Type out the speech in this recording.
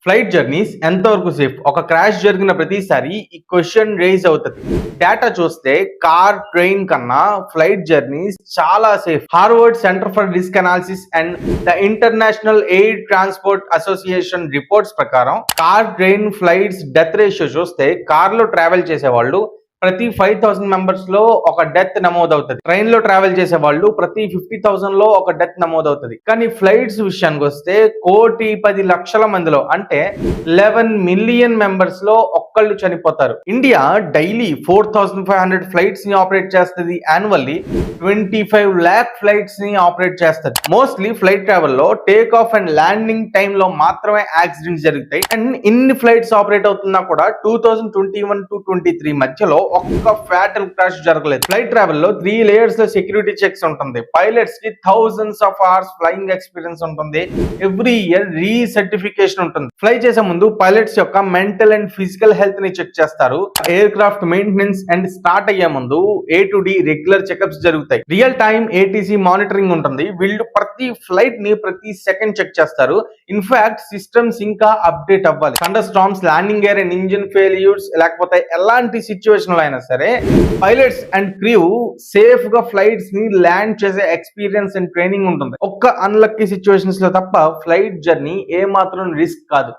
Flight journeys ఎంతవరకు safe? ఒక crash జరిగిన ప్రతిసారి ఈ క్వశ్చన్ రేజ్ అవుతుంది. డేటా చూస్తే కార్, ట్రైన్ కన్నా ఫ్లైట్ జర్నీస్ చాలా safe. Harvard Center for Risk Analysis and the International Air Transport Association reports ప్రకారం car, train, flights death ratio చూస్తే కార్ లో ట్రావెల్ చేసే వాళ్ళు ప్రతి 5,000 మెంబర్స్ లో ఒక డెత్ నమోదవుతుంది. ట్రైన్ లో ట్రావెల్ చేసే వాళ్ళు ప్రతి 50,000 లో ఒక డెత్ నమోదవుతుంది. కానీ ఫ్లైట్స్ విషయానికి వస్తే 1,10,00,000 మందిలో అంటే 11 మిలియన్ మెంబర్స్ లో ఒక్కళ్ళు చనిపోతారు. ఇండియా డైలీ 4,500 ఫ్లైట్స్ ని ఆపరేట్ చేస్తుంది. యాన్యువల్లీ 25 lakh ఫ్లైట్స్ ని ఆపరేట్ చేస్తుంది. మోస్ట్లీ ఫ్లైట్ ట్రావెల్ లో take off and landing time లో మాత్రమే యాక్సిడెంట్స్ జరుగుతాయి. అండ్ ఇన్ని ఫ్లైట్స్ ఆపరేట్ అవుతున్నా కూడా 2021 to 23 మధ్యలో ఒక్క ఫ్యాటల్ క్రాష్ జరగలేదు. ఫ్లైట్ ట్రావెల్ లో 3 లేయర్స్ లో సెక్యూరిటీ చెక్స్ ఉంటుంది. పైలట్స్ కి thousands of hours flying experience ఉంటుంది. ఎవ్రీ ఇయర్ రీసర్టిఫికేషన్ ఉంటుంది. ఫ్లై చేసే ముందు పైలట్స్ యొక్క మెంటల్ అండ్ ఫిజికల్ హెల్త్ ని చెక్ చేస్తారు. Air craft maintenance and start అయ్యే ముందు A to D regular checkups జరుగుతాయి. రియల్ టైమ్ ATC మానిటరింగ్ ఉంటుంది. వీళ్ళు ప్రతి ఫ్లైట్ ని ప్రతి సెకండ్ చెక్ చేస్తారు. ఇన్ఫాక్ట్ సిస్టమ్స్ ఇంకా అప్డేట్ అవ్వాలి. Thunder storms, landing gear and engine failures, లేకపోతే ఎలాంటి సిచ్యువేషన్ అయినా సరే పైలట్స్ అండ్ క్రూ సేఫ్ గా ఫ్లైట్స్ ని ల్యాండ్ చేసే ఎక్స్పీరియన్స్ అండ్ ట్రైనింగ్ ఉంటుంది. ఒక్క అన్లక్కీ సిచ్యువేషన్స్ లో తప్ప ఫ్లైట్ జర్నీ ఏ మాత్రం రిస్క్ కాదు.